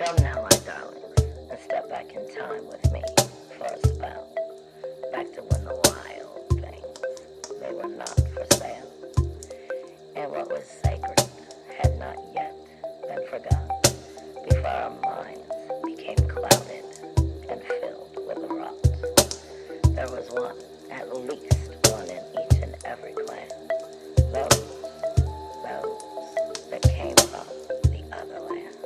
Come now, my darlings, and step back in time with me for a spell. Back to when the wild things, they were not for sale. And what was sacred had not yet been forgot before our minds became clouded and filled with rot. There was one, at least one in each and every clan. Those that came from the other land.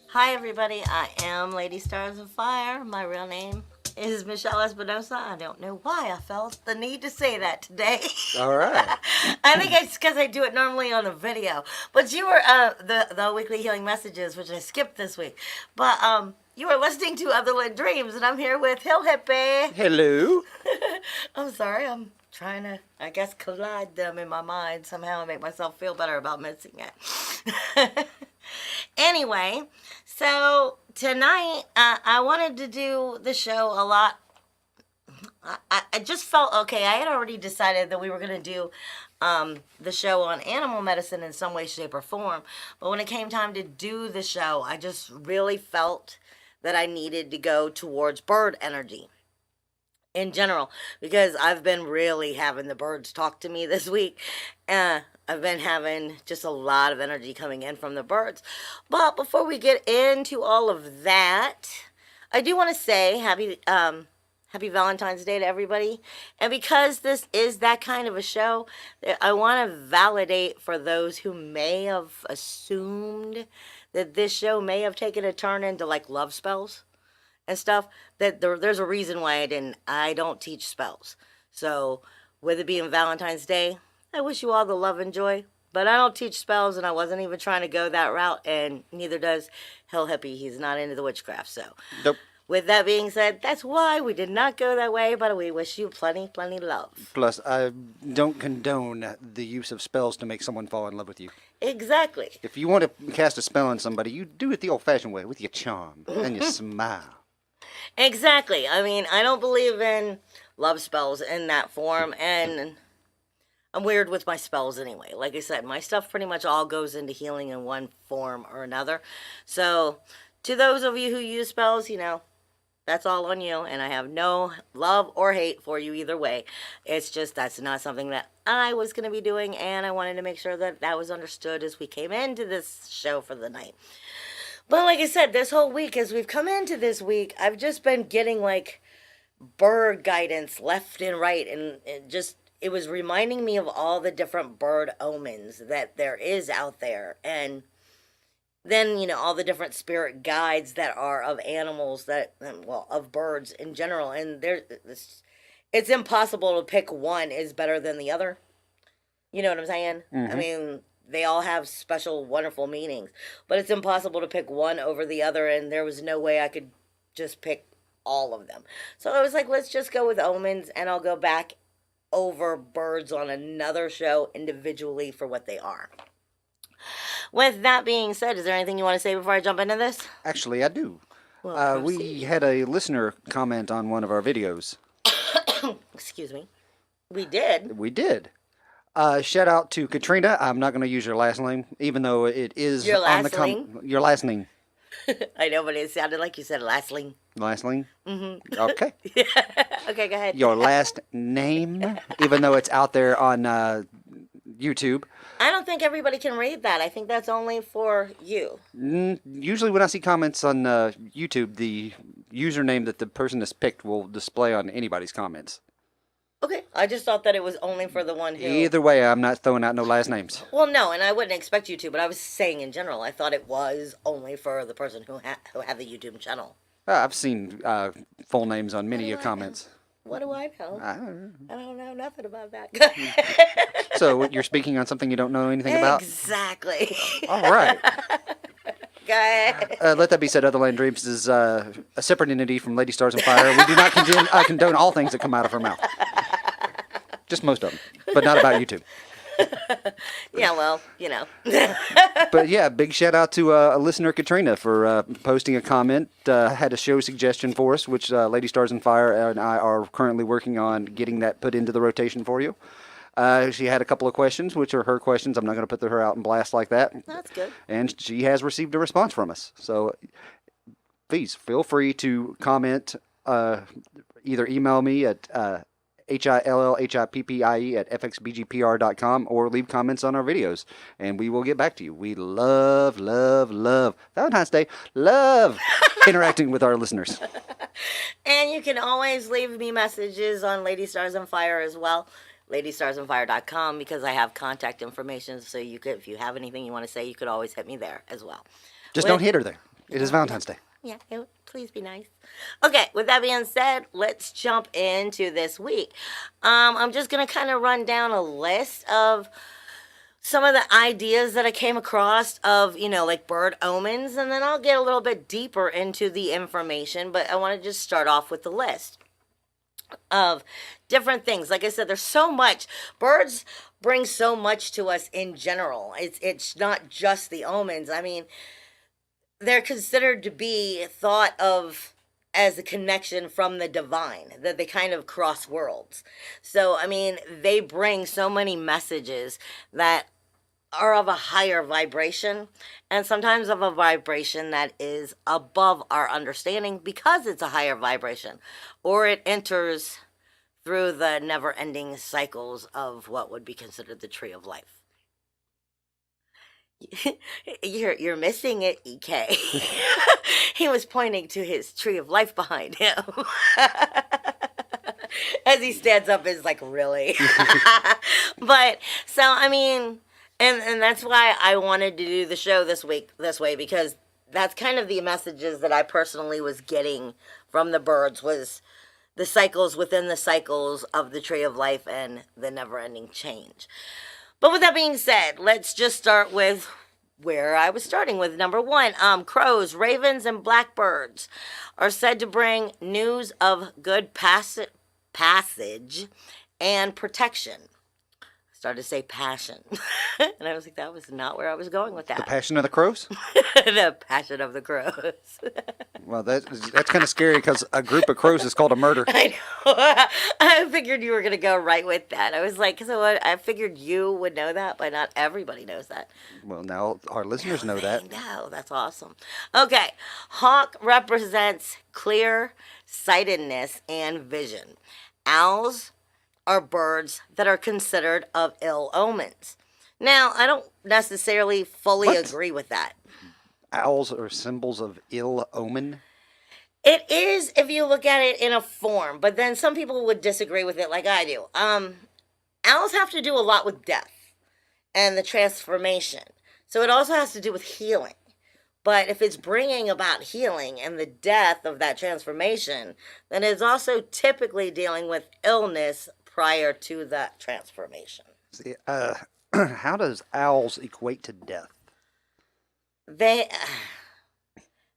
Hi everybody, I am Lady Stars of Fire. My real name is Michelle Espinosa. I don't know why I felt the need to say that today. All right. I think it's because I do it normally on a video. But you were, the weekly healing messages, which I skipped this week. But you were listening to Otherland Dreams, and I'm here with Hippie. Hello. I'm sorry, I'm trying to, I guess, collide them in my mind somehow and make myself feel better about missing it. Anyway, so tonight I wanted to do the show a lot. I just felt okay. I had already decided that we were going to do the show on animal medicine in some way, shape, or form. But when it came time to do the show, I just really felt that I needed to go towards bird energy in general, because I've been really having the birds talk to me this week. I've been having just a lot of energy coming in from the birds. But before we get into all of that, I do want to say happy Valentine's Day to everybody. And because this is that kind of a show, I want to validate for those who may have assumed that this show may have taken a turn into like love spells and stuff, that there's a reason why I don't teach spells. So with it being Valentine's Day, I wish you all the love and joy, but I don't teach spells, and I wasn't even trying to go that route, and neither does Hippie. He's not into the witchcraft. So Nope. with that being said, that's why we did not go that way, but we wish you plenty love. Plus, I don't condone the use of spells to make someone fall in love with you. Exactly. If you want to cast a spell on somebody, you do it the old-fashioned way, with your charm and your smile. Exactly. I mean, I don't believe in love spells in that form, and I'm weird with my spells anyway. Like I said, my stuff pretty much all goes into healing in one form or another. So, to those of you who use spells, that's all on you, and I have no love or hate for you either way. It's just that's not something that I was going to be doing, and I wanted to make sure that that was understood as we came into this show for the night. But like I said, this whole week, as we've come into this week, I've just been getting like bird guidance left and right, and it was reminding me of all the different bird omens that there is out there, and then all the different spirit guides that are of animals, of birds in general, and it's impossible to pick one is better than the other. You know what I'm saying? Mm-hmm. I mean, they all have special, wonderful meanings, but it's impossible to pick one over the other, and there was no way I could just pick all of them. So I was like, let's just go with omens, and I'll go back over birds on another show individually for what they are. With that being said, is there anything you want to say before I jump into this? Actually, I do. Well, we had a listener comment on one of our videos. Excuse me. We did? We did. Shout out to Katrina. I'm not going to use your last name, even though it is Your on last the name? Your last name. I know, but it sounded like you said lastling. Lastling? Mm-hmm. Okay. Okay, go ahead. Your last name, even though it's out there on YouTube. I don't think everybody can read that. I think that's only for you. Usually when I see comments on YouTube, the username that the person has picked will display on anybody's comments. Okay, I just thought that it was only for the one who... Either way, I'm not throwing out no last names. Well, no, and I wouldn't expect you to, but I was saying in general, I thought it was only for the person who had the YouTube channel. I've seen full names on many of your comments. What do I know? I don't know. I don't know nothing about that. So you're speaking on something you don't know anything about? Exactly. All right. Go ahead. Let that be said, Otherland Dreams is a separate entity from Lady Stars and Fire. We do not condone all things that come out of her mouth. Just most of them, but not about YouTube. Yeah, well, But yeah, big shout out to a listener, Katrina, for posting a comment. Had a show suggestion for us, which Lady Stars and Fire and I are currently working on getting that put into the rotation for you. She had a couple of questions, which are her questions. I'm not going to put her out and blast like that. That's good. And she has received a response from us. So please feel free to comment. Either email me at HILLHIPPIE@fxbgpr.com or leave comments on our videos, and we will get back to you. We love Valentine's Day. Love interacting with our listeners. And you can always leave me messages on Lady Stars on Fire as well. LadyStarsOnFire.com, because I have contact information, so you could, if you have anything you want to say, you could always hit me there as well. Just don't hit her there. It is Valentine's Day. Yeah, please be nice. Okay, with that being said, let's jump into this week. I'm just going to kind of run down a list of some of the ideas that I came across of, like bird omens, and then I'll get a little bit deeper into the information, but I want to just start off with the list of different things. Like I said, there's so much. Birds bring so much to us in general. It's not just the omens. I mean, they're considered to be thought of as a connection from the divine, that they kind of cross worlds. So, I mean, they bring so many messages that are of a higher vibration, and sometimes of a vibration that is above our understanding because it's a higher vibration, or it enters through the never-ending cycles of what would be considered the tree of life. You're missing it, EK. He was pointing to his tree of life behind him. As he stands up, is like, really? But, so, I mean, and that's why I wanted to do the show this week, this way, because that's kind of the messages that I personally was getting from the birds, was the cycles within the cycles of the tree of life and the never-ending change. But with that being said, let's just start with where I was starting with. Number one, crows, ravens, and blackbirds are said to bring news of good passage and protection. I started to say passion. And I was like, that was not where I was going with that. The passion of the crows? The passion of the crows. Well, that's kind of scary because a group of crows is called a murder. I know. I figured you were going to go right with that. I was like, so what? I figured you would know that, but not everybody knows that. Well, now our listeners know that. I know. That's awesome. Okay. Hawk represents clear sightedness and vision. Owls are birds that are considered of ill omens. Now, I don't necessarily fully agree with that. Owls are symbols of ill omen? It is if you look at it in a form, but then some people would disagree with it like I do. Owls have to do a lot with death and the transformation. So it also has to do with healing. But if it's bringing about healing and the death of that transformation, then it's also typically dealing with illness prior to that transformation. See, how does owls equate to death? They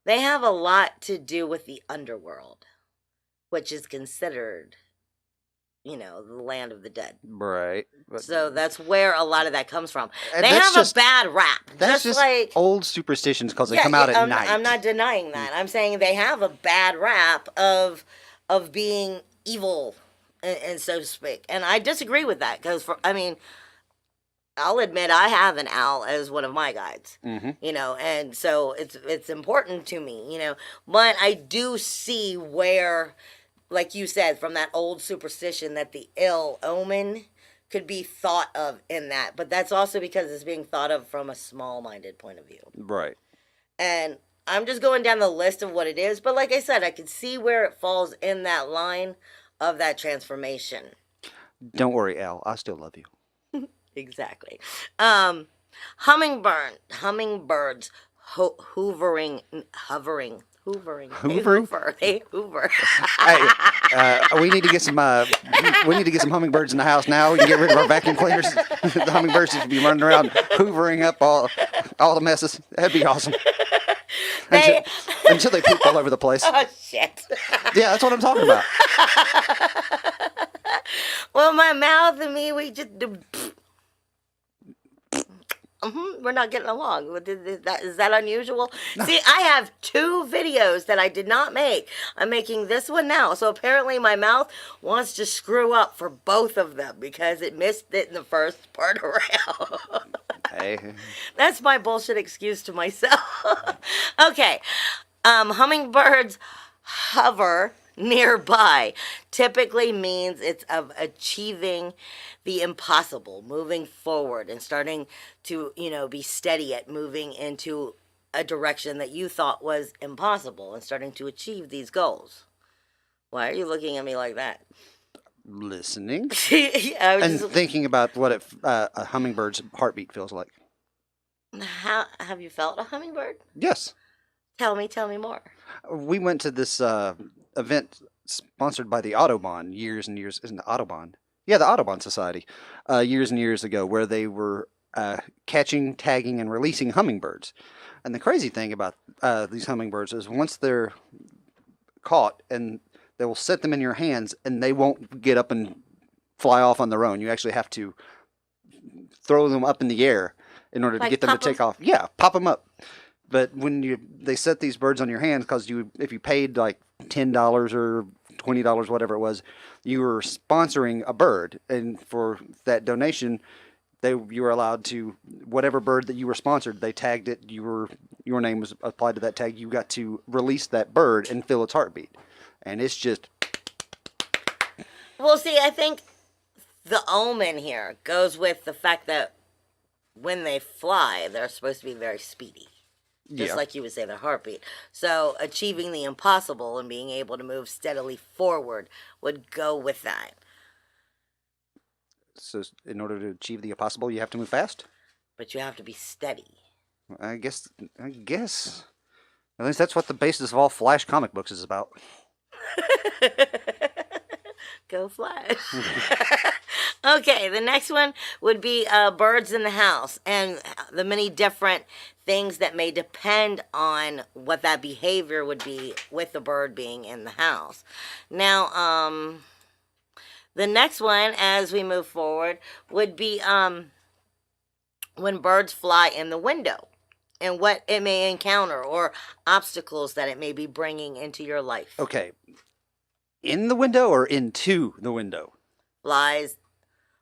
have a lot to do with the underworld, which is considered, the land of the dead. Right. So that's where a lot of that comes from. And They have a bad rap. That's just like old superstitions because they come out at night. I'm not denying that. I'm saying they have a bad rap of being evil, and so to speak. And I disagree with that because, I'll admit I have an owl as one of my guides, and so it's important to me, but I do see where, like you said, from that old superstition that the ill omen could be thought of in that, but that's also because it's being thought of from a small-minded point of view. Right. And I'm just going down the list of what it is, but like I said, I can see where it falls in that line of that transformation. Don't worry, Al. I still love you. Exactly. Hummingbirds hovering. They hoover. Hey, we need to get some. We need to get some hummingbirds in the house now. We can get rid of our vacuum cleaners. The hummingbirds should be running around hoovering up all the messes. That'd be awesome. Until they poop all over the place. Oh shit. Yeah, that's what I'm talking about. Well, my mouth and me, we just do. We're not getting along. Is that unusual? See, I have 2 videos that I did not make. I'm making this one now. So apparently my mouth wants to screw up for both of them because it missed it in the first part around. Hey. That's my bullshit excuse to myself. Okay. Hummingbirds hover nearby typically means it's of achieving the impossible, moving forward and starting to, be steady at moving into a direction that you thought was impossible and starting to achieve these goals. Why are you looking at me like that? Listening Yeah, and thinking about what a hummingbird's heartbeat feels like. How have you felt a hummingbird? Yes. Tell me more. We went to this event sponsored by the Autobahn years and years. Isn't the Autobahn? Yeah, the Autobahn Society. Years and years ago, where they were catching, tagging, and releasing hummingbirds. And the crazy thing about these hummingbirds is once they're caught, and they will set them in your hands, and they won't get up and fly off on their own. You actually have to throw them up in the air in order to get them to take off. Yeah, pop them up. But when they set these birds on your hands, because if you paid like $10 or $20, whatever it was, you were sponsoring a bird, and for that donation, you were allowed to, whatever bird that you were sponsored, they tagged it. Your name was applied to that tag. You got to release that bird and feel its heartbeat, and it's just. Well, see, I think the omen here goes with the fact that when they fly, they're supposed to be very speedy. Just like you would say, their heartbeat. So achieving the impossible and being able to move steadily forward would go with that. So in order to achieve the impossible, you have to move fast? But you have to be steady. I guess. At least that's what the basis of all Flash comic books is about. Go Flash. Okay, the next one would be birds in the house and the many different things that may depend on what that behavior would be with the bird being in the house. Now, the next one, as we move forward, would be when birds fly in the window and what it may encounter or obstacles that it may be bringing into your life. Okay. In the window or into the window? Flies.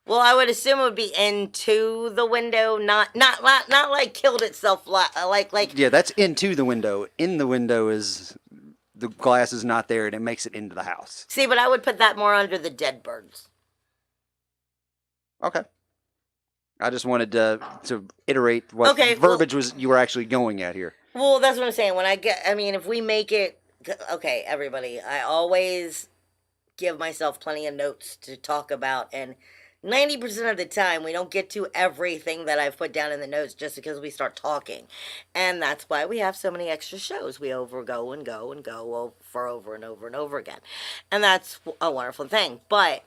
Well, I would assume it would be into the window, not like killed itself, like. Yeah, that's into the window. In the window is the glass is not there, and it makes it into the house. See, but I would put that more under the dead birds. Okay. I just wanted to iterate what verbiage was you were actually going at here. Well, that's what I'm saying. If we make it, okay, everybody, I always give myself plenty of notes to talk about, and 90% of the time, we don't get to everything that I've put down in the notes just because we start talking. And that's why we have so many extra shows. We go and go for over and over and over again. And that's a wonderful thing. But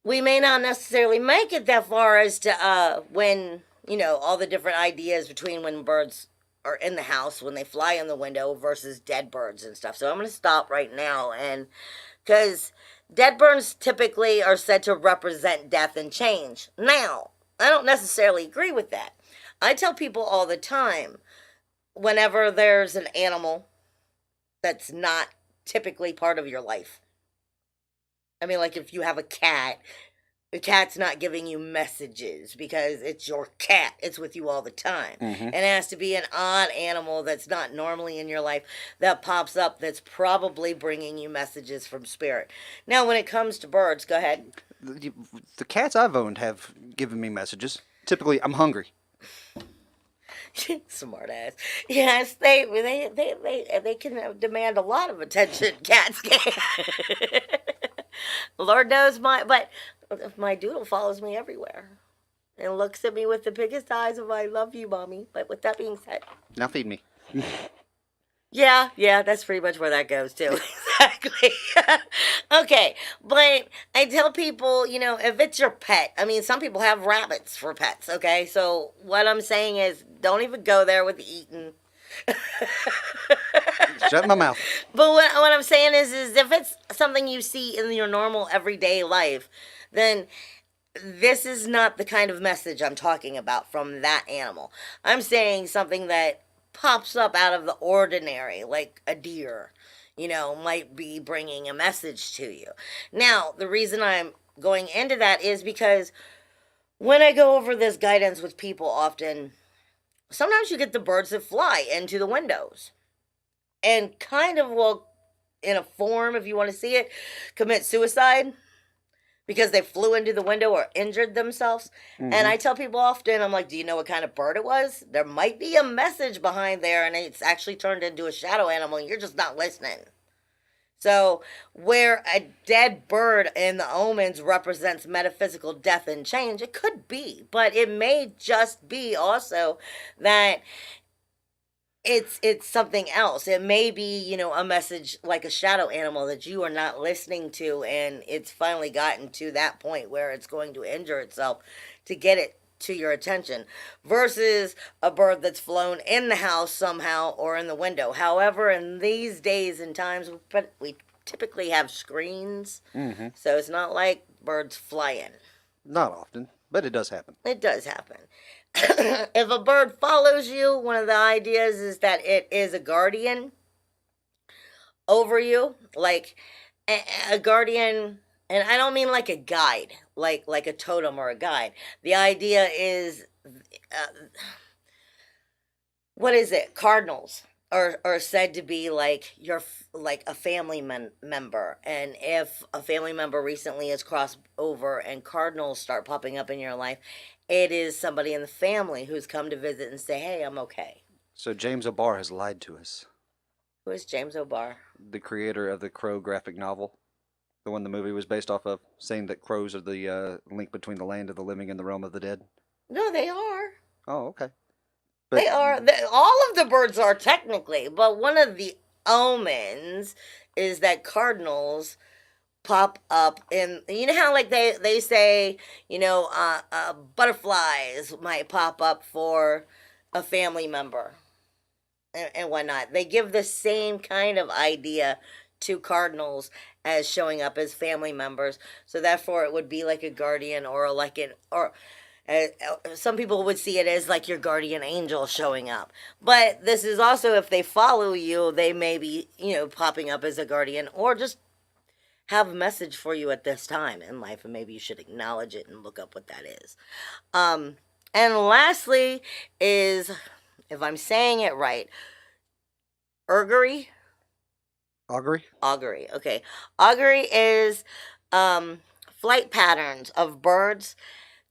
we may not necessarily make it that far as to when, all the different ideas between when birds are in the house, when they fly in the window versus dead birds and stuff. So I'm going to stop right now, and because dead birds typically are said to represent death and change. Now, I don't necessarily agree with that. I tell people all the time, whenever there's an animal that's not typically part of your life. I mean, like if you have a cat, the cat's not giving you messages because it's your cat. It's with you all the time. Mm-hmm. And it has to be an odd animal that's not normally in your life that pops up that's probably bringing you messages from spirit. Now, when it comes to birds, go ahead. The cats I've owned have given me messages. Typically, I'm hungry. Smart ass. Yes, they can demand a lot of attention. Cats can. Lord knows my doodle follows me everywhere and looks at me with the biggest eyes of "I love you, mommy." But with that being said, now feed me. Yeah, that's pretty much where that goes too. Exactly. Okay, but I tell people, if it's your pet, some people have rabbits for pets, okay? So what I'm saying is don't even go there with the eating. Shut my mouth. But what I'm saying is if it's something you see in your normal everyday life, then this is not the kind of message I'm talking about from that animal. I'm saying something that pops up out of the ordinary, like a deer, might be bringing a message to you. Now, the reason I'm going into that is because when I go over this guidance with people often, sometimes you get the birds that fly into the windows and kind of will, in a form, if you want to see it, commit suicide because they flew into the window or injured themselves. And I tell people often, I'm like, do you know what kind of bird it was? There might be a message behind there, and it's actually turned into a shadow animal, and you're just not listening. So, where a dead bird in the omens represents metaphysical death and change, it could be, but it may just be also that it's something else. It may be, a message like a shadow animal that you are not listening to, and it's finally gotten to that point where it's going to injure itself to get it to your attention, versus a bird that's flown in the house somehow or in the window. However, in these days and times, we typically have screens, so it's not like birds fly in. Not often, but it does happen. It does happen. If a bird follows you, one of the ideas is that it is a guardian over you, like a guardian, and I don't mean like a guide, like a totem or a guide. The idea is, what is it? Cardinals are said to be like like a family member, and if a family member recently has crossed over and cardinals start popping up in your life, it is somebody in the family who's come to visit and say, hey, I'm okay. So James O'Barr has lied to us. Who is James O'Barr? The creator of the Crow graphic novel, the one the movie was based off of, saying that crows are the link between the land of the living and the realm of the dead. No, they are. Oh, okay. They are. All of the birds are technically, but one of the omens is that cardinals pop up in, you know how like they say, butterflies might pop up for a family member and whatnot. They give the same kind of idea to cardinals as showing up as family members, so therefore it would be like a guardian or some people would see it as like your guardian angel showing up. But this is also, if they follow you, they may be, popping up as a guardian or just have a message for you at this time in life, and maybe you should acknowledge it and look up what that is. And lastly is, if I'm saying it right, augury. Augury, okay. Augury is flight patterns of birds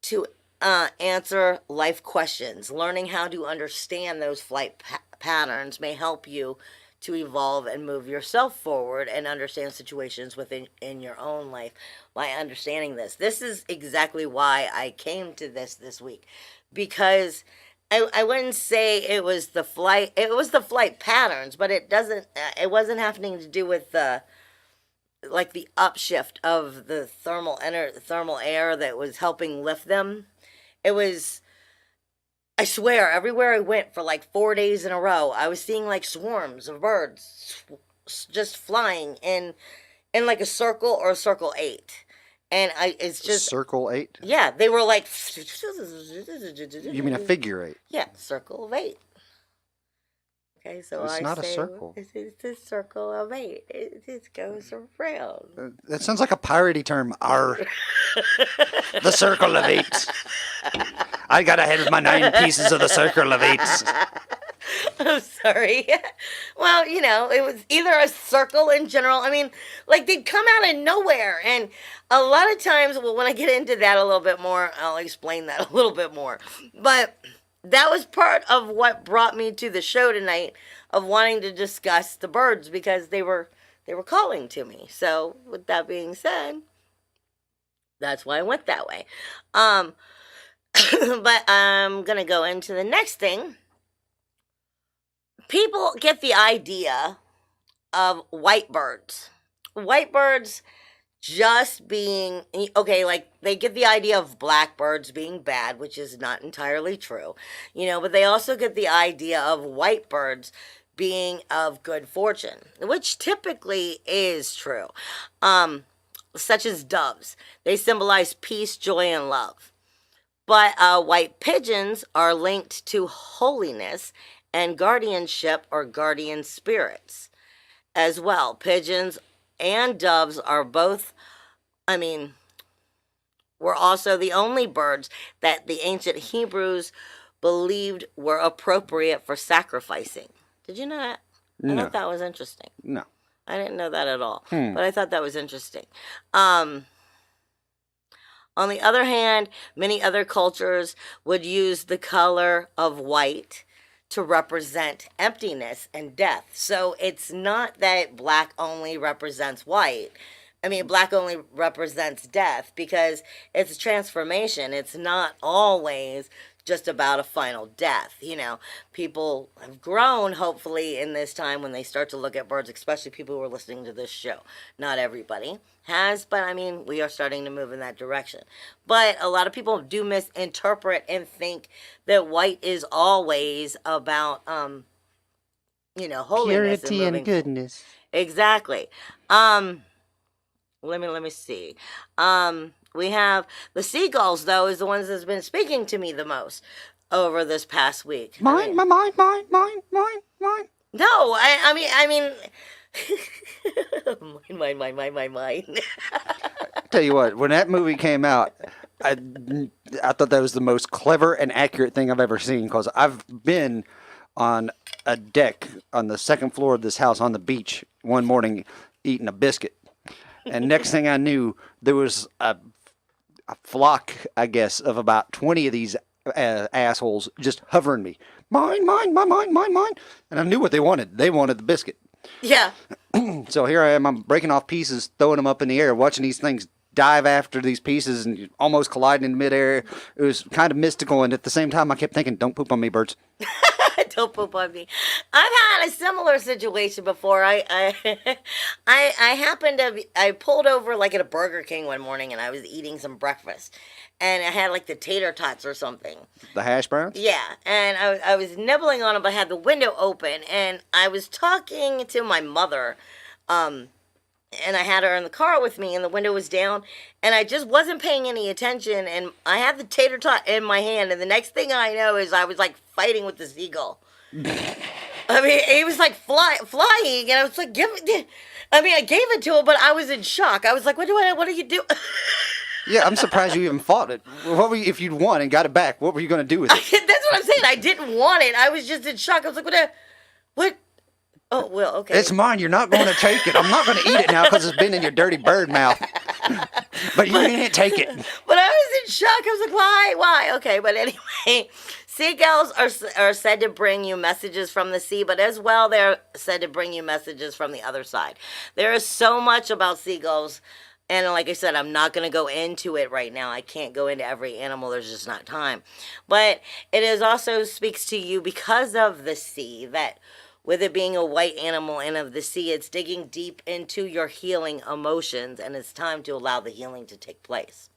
to answer life questions. Learning how to understand those flight patterns may help you to evolve and move yourself forward and understand situations in your own life by understanding this. This is exactly why I came to this week, because I wouldn't say it was the flight patterns, but it wasn't happening to do with the upshift of the thermal air that was helping lift them. It was, I swear, everywhere I went for like 4 days in a row, I was seeing like swarms of birds just flying in like a circle or a circle 8. And it's just circle 8? Yeah, they were like, you mean a figure 8? Yeah, circle of 8. Okay, so it's not a circle. It's a circle of 8. It goes around. That sounds like a piratey term. Arr. The circle of 8. I got ahead of my 9 pieces of the circle of 8. I'm sorry. Well, it was either a circle in general. I mean, like they'd come out of nowhere. And a lot of times, well, when I get into that a little bit more, I'll explain that a little bit more. But that was part of what brought me to the show tonight, of wanting to discuss the birds, because they were calling to me. So with that being said, that's why I went that way. But I'm going to go into the next thing. People get the idea of white birds. White birds just being, okay, like they get the idea of black birds being bad, which is not entirely true, but they also get the idea of white birds being of good fortune, which typically is true. such as doves. They symbolize peace, joy, and love. But white pigeons are linked to holiness and guardianship or guardian spirits as well. Pigeons and doves are both, I mean, were also the only birds that the ancient Hebrews believed were appropriate for sacrificing. Did you know that? I No. thought that was interesting. No. I didn't know that at all, Hmm. but I thought that was interesting. On the other hand, many other cultures would use the color of white to represent emptiness and death. So it's not that black only represents white. I mean, black only represents death because it's transformation. It's not always just about a final death. You know, people have grown, hopefully, in this time when they start to look at birds, especially people who are listening to this show. Not everybody has, but I mean, we are starting to move in that direction. But a lot of people do misinterpret and think that white is always about, you know, holiness Purity and moving. and goodness. Exactly. Let me see. We have the seagulls, though, is the ones that's been speaking to me the most over this past week. Mine. No, I mean, mine. Tell you what, when that movie came out, I thought that was the most clever and accurate thing I've ever seen, because I've been on a deck on the second floor of this house on the beach one morning eating a biscuit. And next thing I knew, there was a flock, I guess, of about 20 of these assholes just hovering me. Mine. And I knew what they wanted. They wanted the biscuit. Yeah. So here I am. I'm breaking off pieces, throwing them up in the air, watching these things dive after these pieces and almost colliding in midair. It was kind of mystical. And at the same time, I kept thinking, don't poop on me, birds. Don't poop on me. I've had a similar situation before. I happened to I pulled over like at a Burger King one morning and I was eating some breakfast, and I had like the tater tots or something. The hash browns? Yeah, and I was nibbling on them, but I had the window open, and I was talking to my mother, and I had her in the car with me, and the window was down, and I just wasn't paying any attention, and I had the tater tot in my hand, and the next thing I know is I was like fighting with the seagull. I mean, he was like flying, and I was like, I gave it to him, but I was in shock. I was like, what do you do? Yeah, I'm surprised you even fought it. What were you, if you'd won and got it back, what were you going to do with it? That's what I'm saying. I didn't want it. I was just in shock. I was like, what? Oh, well, okay. It's mine. You're not going to take it. I'm not going to eat it now because it's been in your dirty bird mouth. But you can't take it. But I was in shock. I was like, why? Okay, but anyway, seagulls are said to bring you messages from the sea, but as well, they're said to bring you messages from the other side. There is so much about seagulls. And like I said, I'm not going to go into it right now. I can't go into every animal. There's just not time. But it is also speaks to you because of the sea, that with it being a white animal and of the sea, it's digging deep into your healing emotions, and it's time to allow the healing to take place.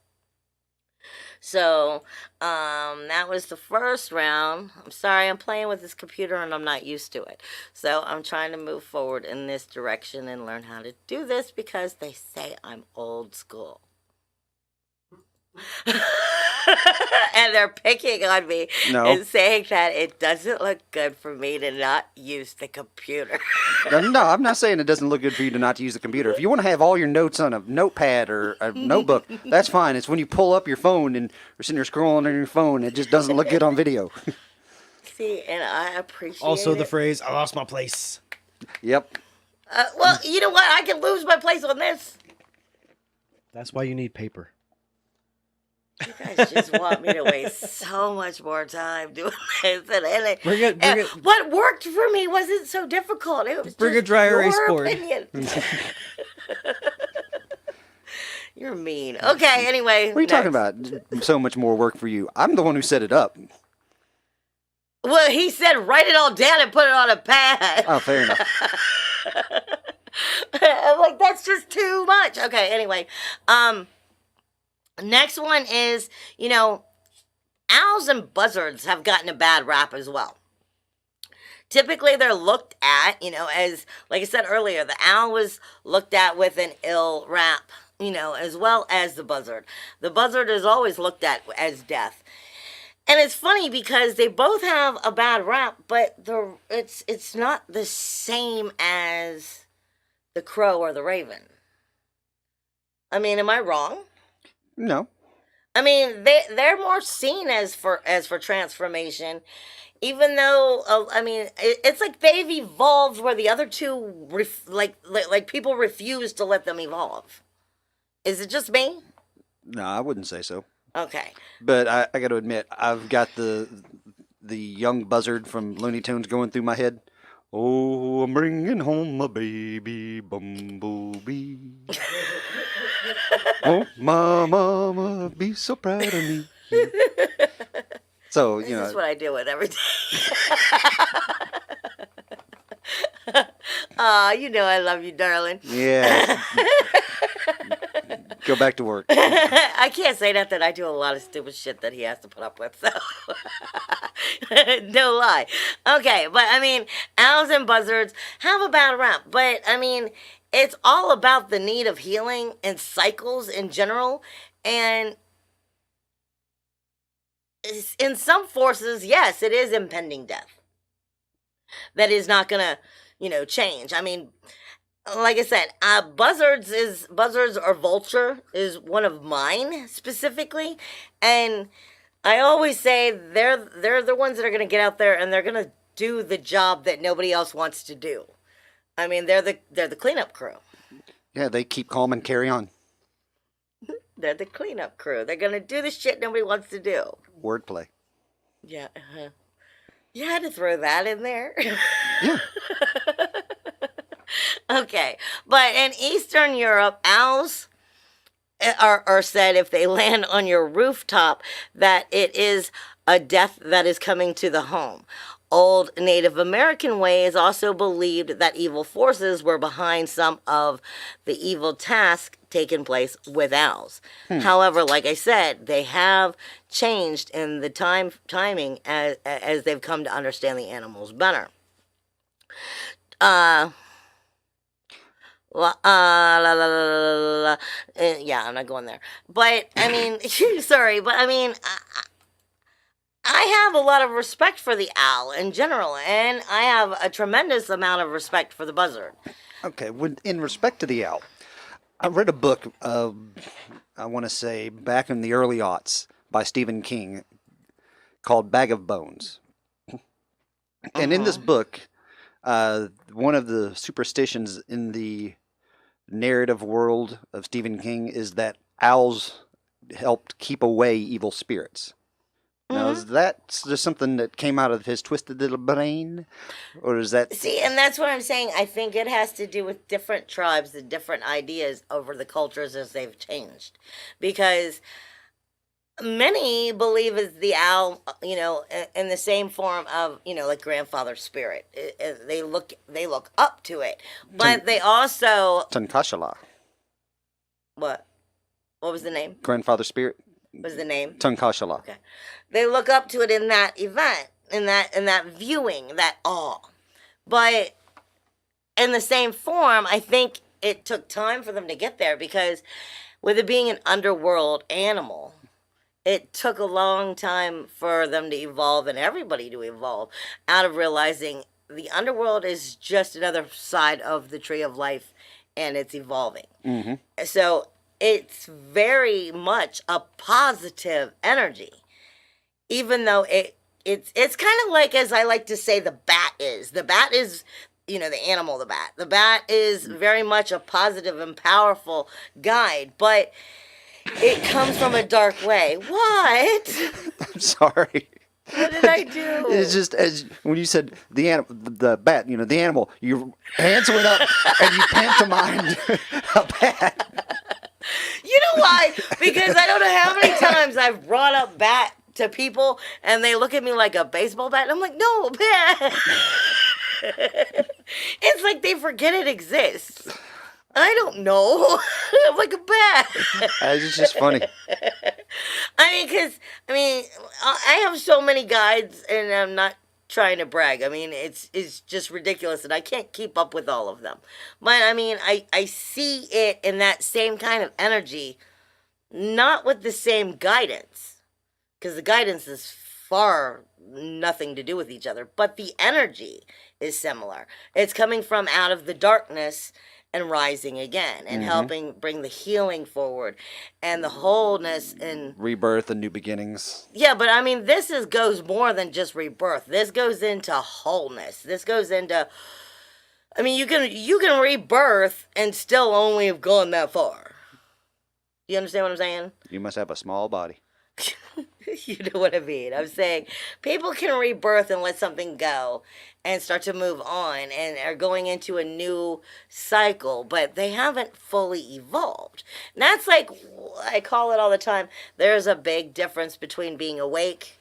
So, that was the first round. I'm sorry, I'm playing with this computer and I'm not used to it. So I'm trying to move forward in this direction and learn how to do this because they say I'm old school. And they're picking on me and saying that it doesn't look good for me to not use the computer. No, I'm not saying it doesn't look good for you to not use the computer. If you want to have all your notes on a notepad or a notebook, that's fine. It's when you pull up your phone and you're sitting there scrolling on your phone, it just doesn't look good on video. See, and I appreciate also it. the phrase, I lost my place. Yep. Well, you know what? I can lose my place on this. That's why you need paper. You guys just want me to waste so much more time doing this. Bring it. What worked for me wasn't so difficult. It was Bring just a dry erase your board. opinion. You're mean. Okay, anyway. What are you talking about? So much more work for you. I'm the one who set it up. Well, he said write it all down and put it on a pad. Oh, fair enough. I'm like, that's just too much. Okay, anyway. Next one is, owls and buzzards have gotten a bad rap as well. Typically, they're looked at, as, like I said earlier, the owl was looked at with an ill rap as well as the buzzard. The buzzard is always looked at as death. And it's funny because they both have a bad rap, but it's not the same as the crow or the raven. I mean, am I wrong? No. I mean, they're more seen as for transformation, even though it's like they've evolved where the other two like people refuse to let them evolve. Is it just me? No, I wouldn't say so. Okay. But I got to admit, I've got the young buzzard from Looney Tunes going through my head. Oh, I'm bringing home a baby bumblebee. Oh, my mama, be so proud of me. So, This is what I deal with every day. I love you, darling. Yeah. Go back to work. I can't say that I do a lot of stupid shit that he has to put up with, so no lie. Okay, but I mean, owls and buzzards have a bad rap, but I mean, it's all about the need of healing and cycles in general, and in some forces, yes, it is impending death. That is not gonna, change. I mean, like I said, buzzards or vulture is one of mine specifically, and I always say they're the ones that are gonna get out there and they're gonna do the job that nobody else wants to do. I mean, they're the cleanup crew. Yeah, they keep calm and carry on. They're the cleanup crew. They're gonna do the shit nobody wants to do. Wordplay. Yeah. You had to throw that in there. Yeah. Okay, but in Eastern Europe, owls are said if they land on your rooftop that it is a death that is coming to the home. Old Native American ways also believed that evil forces were behind some of the evil tasks taking place with owls. However, like I said, they have changed in the timing as they've come to understand the animals better. Yeah, I'm not going there. But, I mean, sorry, but I mean, I have a lot of respect for the owl in general, and I have a tremendous amount of respect for the buzzard. Okay, in respect to the owl, I read a book, I want to say back in the early aughts, by Stephen King called Bag of Bones. And in this book, one of the superstitions in the narrative world of Stephen King is that owls helped keep away evil spirits. Now, is that just something that came out of his twisted little brain? Or is that... See, and that's what I'm saying. I think it has to do with different tribes and different ideas over the cultures as they've changed. Because many believe is the owl, in the same form of, like grandfather spirit. They look up to it. But they also... Tunkashala. What? What was the name? Grandfather spirit. Was the name? Tunkashala. Okay. They look up to it in that event, in that viewing, that awe. But in the same form, I think it took time for them to get there because with it being an underworld animal, it took a long time for them to evolve and everybody to evolve out of realizing the underworld is just another side of the tree of life and it's evolving. Mm-hmm. So it's very much a positive energy, even though it's kind of like, as I like to say, the bat is. The bat is, the animal, the bat. The bat is very much a positive and powerful guide, but it comes from a dark way. What? I'm sorry. What did I do? It's just as when you said the bat, the animal, your hands went up and you pantomimed a bat. You know why? Because I don't know how many times I've brought up bat to people and they look at me like a baseball bat and I'm like, no, bat. It's like they forget it exists. I don't know. I'm like a bat. It's just funny. I have so many guides, and I'm not trying to brag. I mean, it's just ridiculous, and I can't keep up with all of them. But I mean, I see it in that same kind of energy, not with the same guidance, because the guidance is far nothing to do with each other, but the energy is similar. It's coming from out of the darkness and rising again and helping bring the healing forward and the wholeness and Rebirth and new beginnings. yeah, but I mean goes more than just rebirth. This goes into wholeness. This goes into, I mean, you can rebirth and still only have gone that far. You understand what I'm saying? You must have a small body. You know what I mean? I'm saying people can rebirth and let something go and start to move on and are going into a new cycle, but they haven't fully evolved. And that's like, I call it all the time, there's a big difference between being awake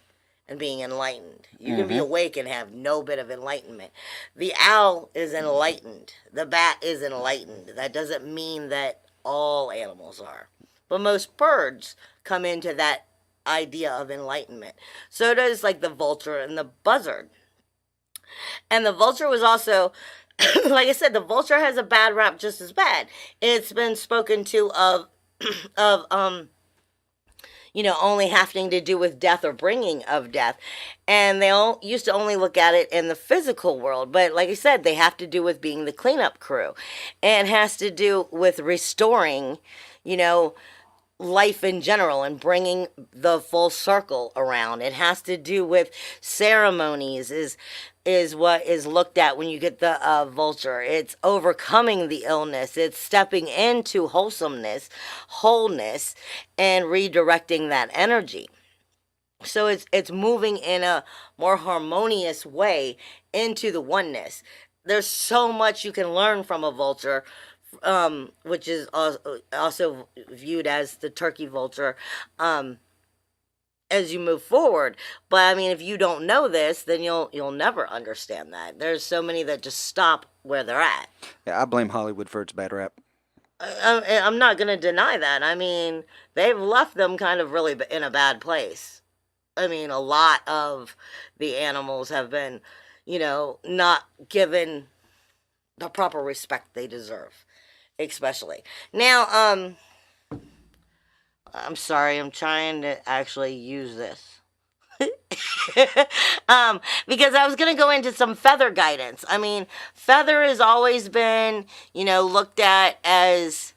and being enlightened. You can be awake and have no bit of enlightenment. The owl is enlightened. The bat is enlightened. That doesn't mean that all animals are. But most birds come into that idea of enlightenment. So does like the vulture and the buzzard. And the vulture was also, like I said, the vulture has a bad rap just as bad. It's been spoken to of only having to do with death or bringing of death. And they all used to only look at it in the physical world. But like I said, they have to do with being the cleanup crew. And it has to do with restoring, life in general and bringing the full circle around. It has to do with ceremonies is what is looked at when you get the vulture. It's overcoming the illness. It's stepping into wholesomeness, wholeness, and redirecting that energy. So it's moving in a more harmonious way into the oneness. There's so much you can learn from a vulture, which is also viewed as the turkey vulture, as you move forward. But I mean, if you don't know this, then you'll never understand that. There's so many that just stop where they're at. Yeah, I blame Hollywood for its bad rap. I'm not going to deny that. I mean, they've left them kind of really in a bad place. I mean, a lot of the animals have been, not given the proper respect they deserve. Especially. Now, I'm sorry, I'm trying to actually use this. Because I was going to go into some feather guidance. I mean, feather has always been, looked at as,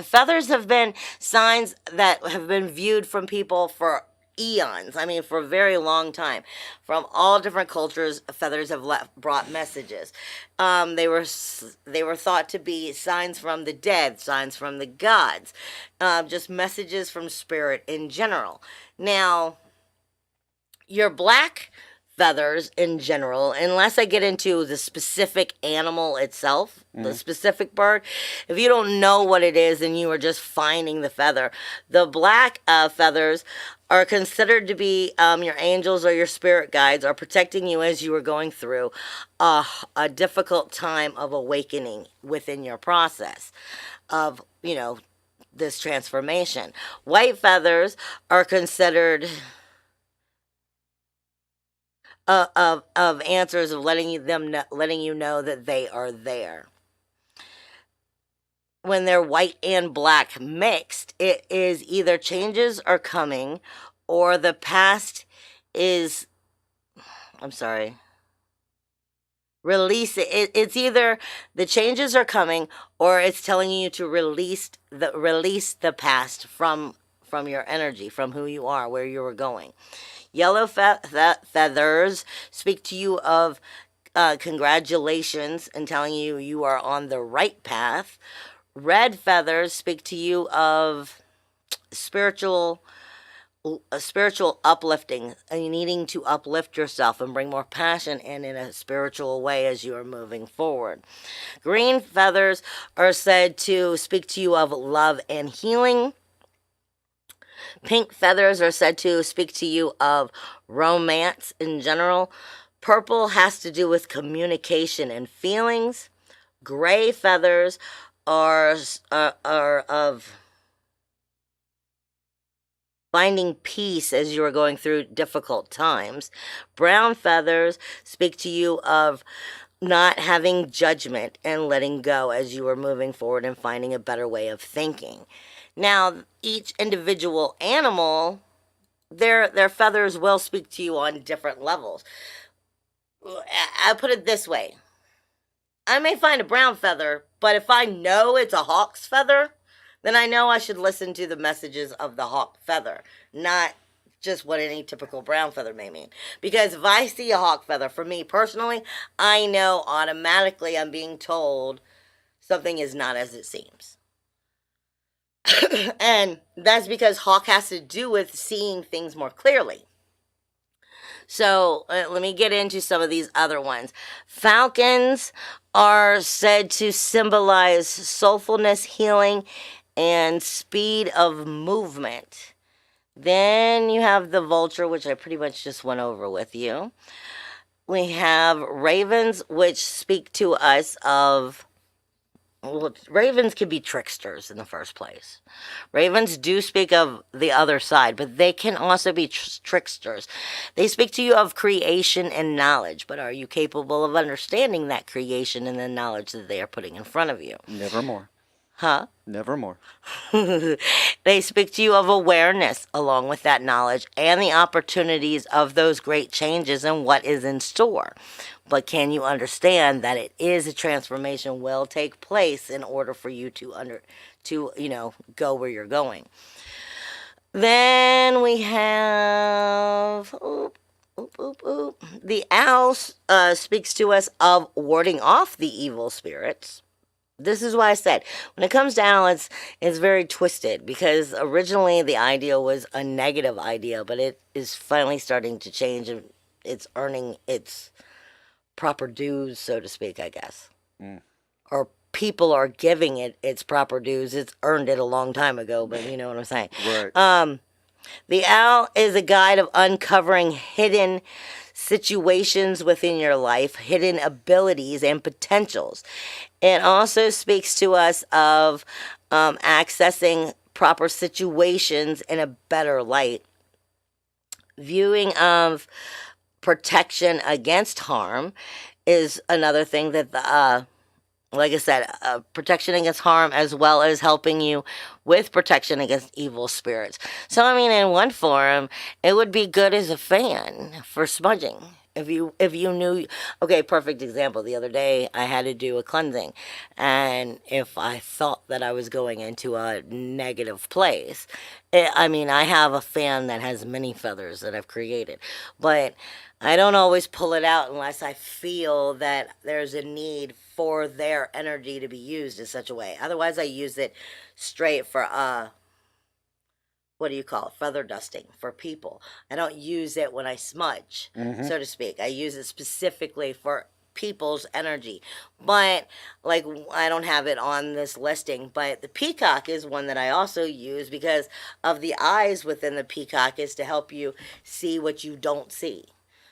feathers have been signs that have been viewed from people for eons. I mean, for a very long time. From all different cultures, feathers have brought messages. They were thought to be signs from the dead, signs from the gods, just messages from spirit in general. Now, your black feathers in general, unless I get into the specific animal itself, the specific bird, if you don't know what it is and you are just finding the feather, the black feathers are considered to be your angels or your spirit guides are protecting you as you are going through a difficult time of awakening within your process of, this transformation. White feathers are considered of answers of letting you know that they are there. When they're white and black mixed, it is either changes are coming or the past is, release it. It's either the changes are coming or it's telling you to release the past from your energy, from who you are, where you were going. Yellow feathers speak to you of congratulations and telling you are on the right path. Red feathers speak to you of spiritual uplifting, and you needing to uplift yourself and bring more passion in a spiritual way as you are moving forward. Green feathers are said to speak to you of love and healing. Pink feathers are said to speak to you of romance in general. Purple has to do with communication and feelings. Gray feathers are of finding peace as you are going through difficult times. Brown feathers speak to you of not having judgment and letting go as you are moving forward and finding a better way of thinking. Now, each individual animal, their feathers will speak to you on different levels. I put it this way. I may find a brown feather, but if I know it's a hawk's feather, then I know I should listen to the messages of the hawk feather, not just what any typical brown feather may mean. Because if I see a hawk feather, for me personally, I know automatically I'm being told something is not as it seems. And that's because hawk has to do with seeing things more clearly. So let me get into some of these other ones. Falcons are said to symbolize soulfulness, healing, and speed of movement. Then you have the vulture, which I pretty much just went over with you. We have ravens, which speak to us of... Well, ravens can be tricksters in the first place. Ravens do speak of the other side, but they can also be tricksters. They speak to you of creation and knowledge, but are you capable of understanding that creation and the knowledge that they are putting in front of you? Nevermore. Huh? Nevermore. They speak to you of awareness along with that knowledge and the opportunities of those great changes and what is in store. But can you understand that it is a transformation will take place in order for you to go where you're going? Then we have the owl speaks to us of warding off the evil spirits. This is why I said, when it comes to owls, it's very twisted, because originally the idea was a negative idea, but it is finally starting to change, and it's earning its proper dues, so to speak, I guess. Or people are giving it its proper dues. It's earned it a long time ago, but you know what I'm saying. Right. The owl is a guide of uncovering hidden situations within your life, hidden abilities and potentials. It also speaks to us of accessing proper situations in a better light. Viewing of protection against harm is another thing that like I said, protection against harm, as well as helping you with protection against evil spirits. So, I mean, in one form, it would be good as a fan for smudging. If you knew, okay, perfect example. The other day, I had to do a cleansing, and if I thought that I was going into a negative place, I have a fan that has many feathers that I've created, but I don't always pull it out unless I feel that there's a need for their energy to be used in such a way. Otherwise, I use it straight for feather dusting for people. I don't use it when I smudge, so to speak. I use it specifically for people's energy. But, like, I don't have it on this listing, but the peacock is one that I also use because of the eyes within the peacock is to help you see what you don't see.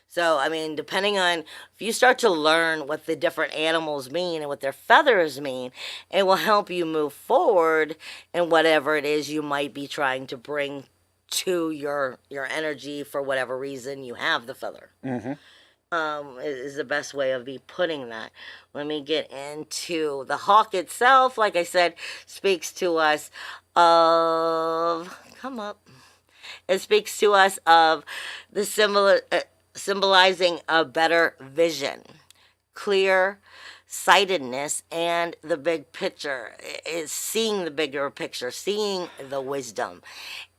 So, I mean, depending on, if you start to learn what the different animals mean and what their feathers mean, it will help you move forward in whatever it is you might be trying to bring to your energy for whatever reason you have the feather. Is the best way of me putting that. Let me get into the hawk itself. Like I said, speaks to us of, come up. It speaks to us of the symbolizing a better vision, clear sightedness, and the big picture is seeing the bigger picture, seeing the wisdom.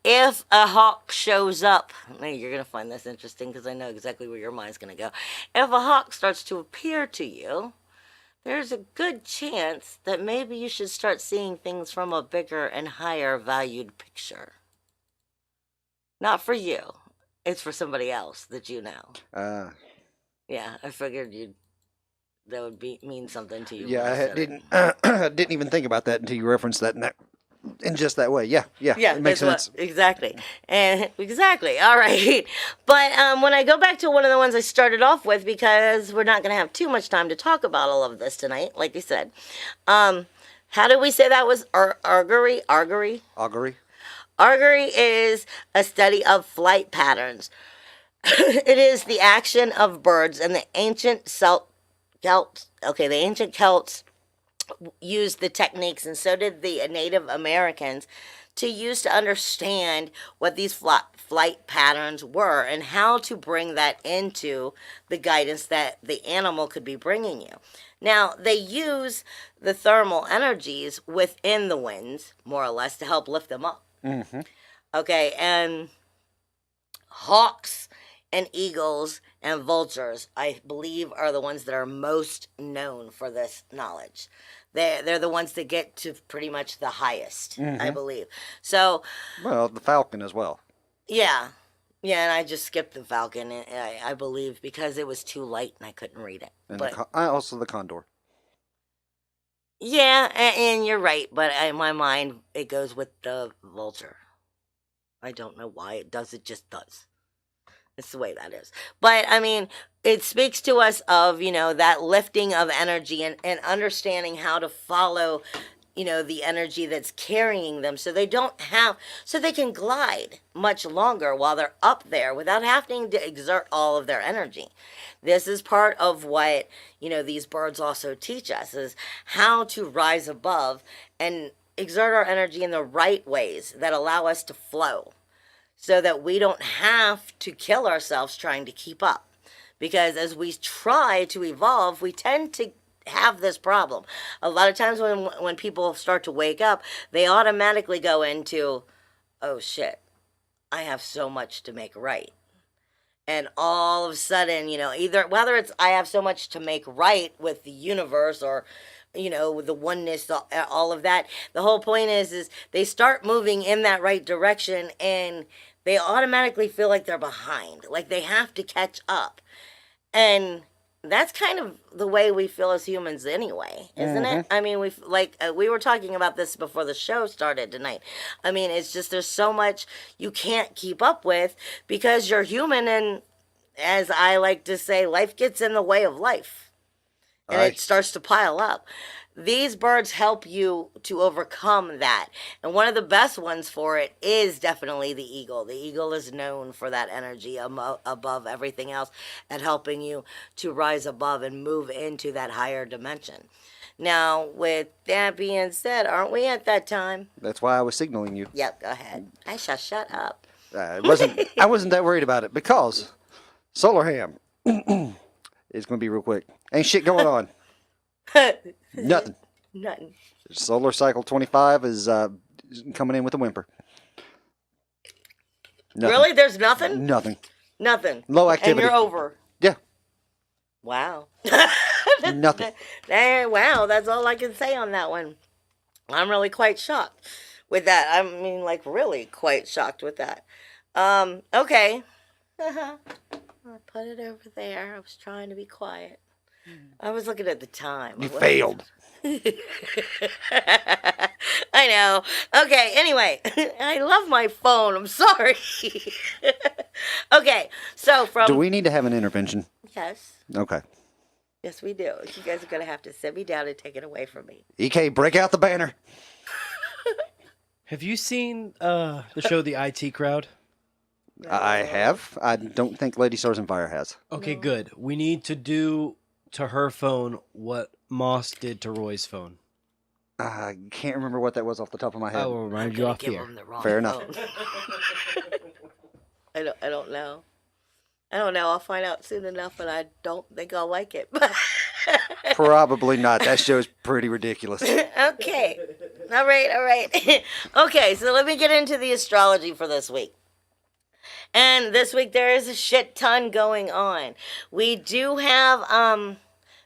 If a hawk shows up, you're going to find this interesting because I know exactly where your mind's going to go. If a hawk starts to appear to you, there's a good chance that maybe you should start seeing things from a bigger and higher valued picture. Not for you. It's for somebody else that you know. Yeah, I figured that would mean something to you. Yeah, didn't even think about that until you referenced that in just that way. Yeah, it makes sense. Exactly. And exactly. All right. But when I go back to one of the ones I started off with, because we're not going to have too much time to talk about all of this tonight, like I said. How did we say that was augury? Augury. Augury is a study of flight patterns. It is the action of birds, and the ancient Celts used the techniques, and so did the Native Americans, to use to understand what these flight patterns were and how to bring that into the guidance that the animal could be bringing you. Now, they use the thermal energies within the winds, more or less, to help lift them up. Mm-hmm. Okay, and hawks and eagles and vultures, I believe, are the ones that are most known for this knowledge. They're the ones that get to pretty much the highest, I believe. So, Well, the falcon as well. yeah. Yeah, and I just skipped the falcon, I believe, because it was too light and I couldn't read it. And But also the condor. yeah, and you're right, but in my mind, it goes with the vulture. I don't know why it does, it just does. It's the way that is. But, I mean, it speaks to us of, that lifting of energy and understanding how to follow, the energy that's carrying them so they can glide much longer while they're up there without having to exert all of their energy. This is part of what, these birds also teach us, is how to rise above and exert our energy in the right ways that allow us to flow, so that we don't have to kill ourselves trying to keep up. Because as we try to evolve, we tend to have this problem. A lot of times when people start to wake up, they automatically go into, oh shit, I have so much to make right. And all of a sudden, either whether it's I have so much to make right with the universe or the oneness, all of that. The whole point is they start moving in that right direction and they automatically feel like they're behind, like they have to catch up. And that's kind of the way we feel as humans anyway, isn't it? I mean, we were talking about this before the show started tonight. I mean, it's just there's so much you can't keep up with because you're human, and as I like to say, life gets in the way of life. And it starts to pile up. These birds help you to overcome that. And one of the best ones for it is definitely the eagle. The eagle is known for that energy above everything else and helping you to rise above and move into that higher dimension. Now, with that being said, aren't we at that time? That's why I was signaling you. Yep, go ahead. I shall shut up. I wasn't that worried about it because Solar Ham is going to be real quick. Ain't shit going on. Nothing. Nothing. Solar cycle 25 is coming in with a whimper. Nothing. Really? There's nothing? Nothing. Nothing. Low activity. And you're over. Yeah. Wow. Nothing. Wow, that's all I can say on that one. I'm really quite shocked with that. I mean, like, really quite shocked with that. Okay. I'll put it over there. I was trying to be quiet. I was looking at the time. You failed. I know. Okay, anyway. I love my phone. I'm sorry. Okay, so from... Do we need to have an intervention? Yes. Okay. Yes, we do. You guys are going to have to sit me down and take it away from me. EK, break out the banner. Have you seen the show The IT Crowd? I have. I don't think Lady Stars and Fire has. Okay, good. We need to do to her phone what Moss did to Roy's phone. I can't remember what that was off the top of my head. I will remind you off the air. Fair enough. I don't know. I don't know. I'll find out soon enough, but I don't think I'll like it. Probably not. That show's pretty ridiculous. Okay. All right. Okay, so let me get into the astrology for this week. And this week there is a shit ton going on. We do have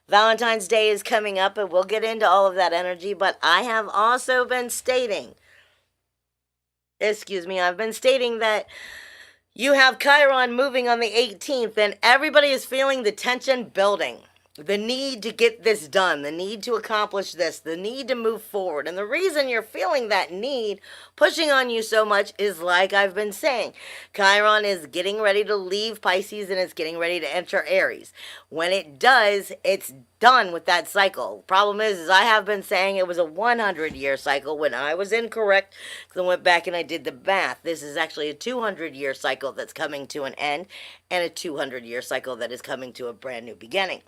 Valentine's Day is coming up, and we'll get into all of that energy, but I have also been stating, I've been stating that you have Chiron moving on the 18th, and everybody is feeling the tension building. the need to get this done, the need to accomplish this, the need to move forward. And the reason you're feeling that need pushing on you so much is, like I've been saying, Chiron is getting ready to leave Pisces and it's getting ready to enter Aries. When it does, it's done with that cycle. Problem is I have been saying it was a 100-year cycle when I was incorrect, because I went back and I did the math. This is actually a 200-year cycle that's coming to an end, and a 200-year cycle that is coming to a brand new beginning.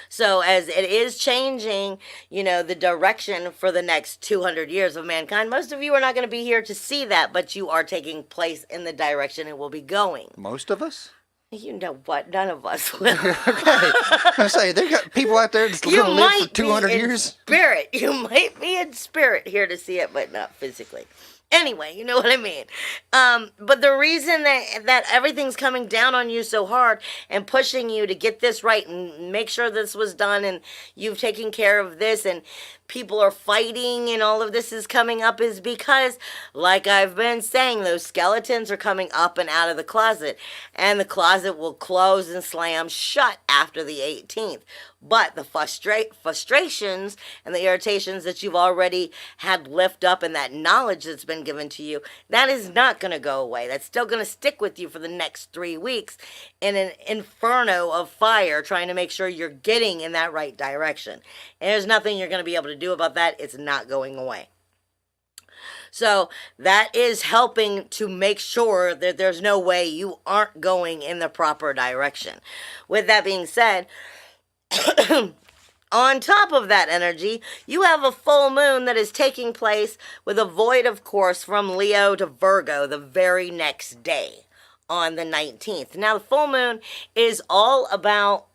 So as it is changing, the direction for the next 200 years of mankind, most of you are not going to be here to see that, but you are taking place in the direction it will be going. Most of us? You know what? None of us will. Okay. I'm saying, there got people out there that's going to live for 200 years. Spirit. You might be in spirit here to see it, but not physically. Anyway, you know what I mean. But the reason that everything's coming down on you so hard and pushing you to get this right and make sure this was done and you've taken care of this and people are fighting and all of this is coming up is because, like I've been saying, those skeletons are coming up and out of the closet, and the closet will close and slam shut after the 18th. But the frustrations and the irritations that you've already had lift up and that knowledge that's been given to you, that is not going to go away. That's still going to stick with you for the next 3 weeks in an inferno of fire, trying to make sure you're getting in that right direction. And there's nothing you're going to be able to do about that. It's not going away. So that is helping to make sure that there's no way you aren't going in the proper direction. With that being said, on top of that energy, you have a full moon that is taking place with a void, of course, from Leo to Virgo the very next day on the 19th. Now, the full moon is all about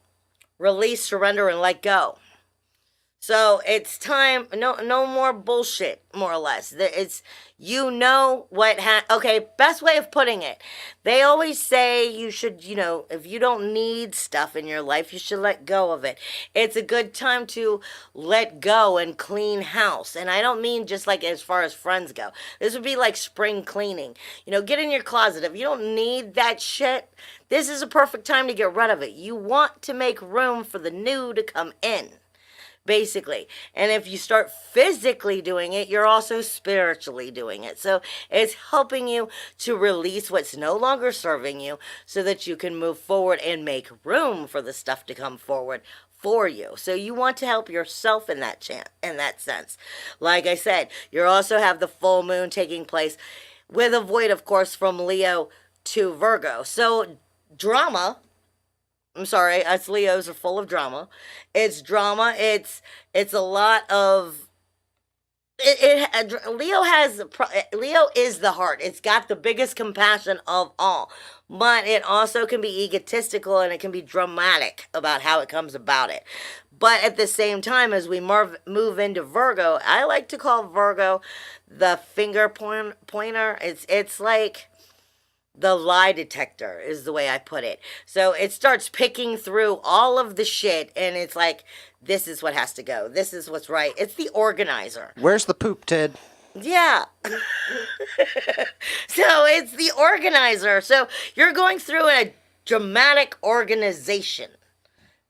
release, surrender, and let go. So it's time, no more bullshit, more or less. It's, okay, best way of putting it. They always say you should, if you don't need stuff in your life, you should let go of it. It's a good time to let go and clean house. And I don't mean just like as far as friends go. This would be like spring cleaning. Get in your closet. If you don't need that shit, this is a perfect time to get rid of it. You want to make room for the new to come in. Basically. And if you start physically doing it, you're also spiritually doing it. So it's helping you to release what's no longer serving you so that you can move forward and make room for the stuff to come forward for you. So you want to help yourself in that sense. Like I said, you also have the full moon taking place with a void, of course, from Leo to Virgo. So us Leos are full of drama. It's drama. It's a lot of. Leo is the heart. It's got the biggest compassion of all, but it also can be egotistical and it can be dramatic about how it comes about it. But at the same time, as we move into Virgo, I like to call Virgo the finger pointer. It's like the lie detector is the way I put it. So it starts picking through all of the shit and it's like, this is what has to go. This is what's right. It's the organizer. Where's the poop, Ted? Yeah. So it's the organizer. So you're going through a dramatic organization.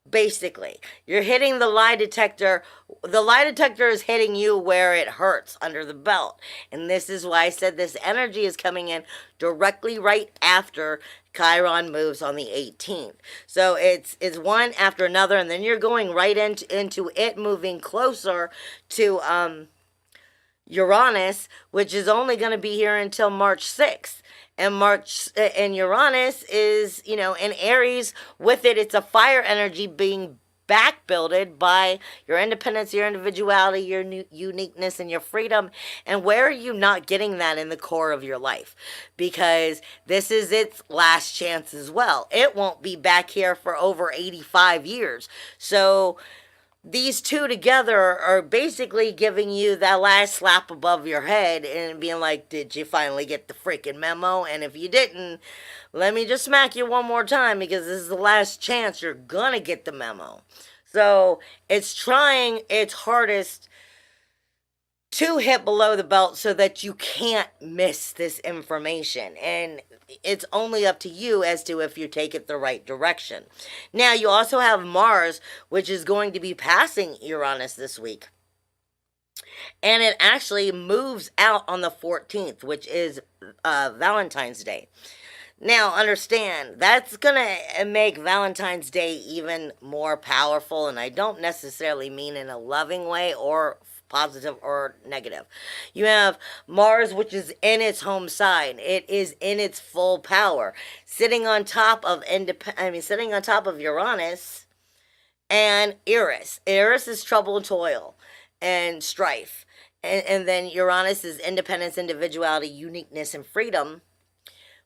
Basically, you're hitting the lie detector. The lie detector is hitting you where it hurts, under the belt. And this is why I said this energy is coming in directly right after Chiron moves on the 18th. So it's one after another, and then you're going right into it moving closer to Uranus, which is only going to be here until March 6th. And Uranus is, in Aries. With it, it's a fire energy being back-builded by your independence, your individuality, your uniqueness, and your freedom. And where are you not getting that in the core of your life? Because this is its last chance as well. It won't be back here for over 85 years. So these two together are basically giving you that last slap above your head and being like, did you finally get the freaking memo? And if you didn't, let me just smack you one more time, because this is the last chance you're gonna get the memo. So it's trying its hardest to hit below the belt so that you can't miss this information. And it's only up to you as to if you take it the right direction. Now, you also have Mars, which is going to be passing Uranus this week. And it actually moves out on the 14th, which is Valentine's Day. Now, understand, that's going to make Valentine's Day even more powerful, and I don't necessarily mean in a loving way or positive or negative. You have Mars, which is in its home sign. It is in its full power, sitting on top of Uranus and Eris. Eris is trouble and toil and strife. And then Uranus is independence, individuality, uniqueness, and freedom,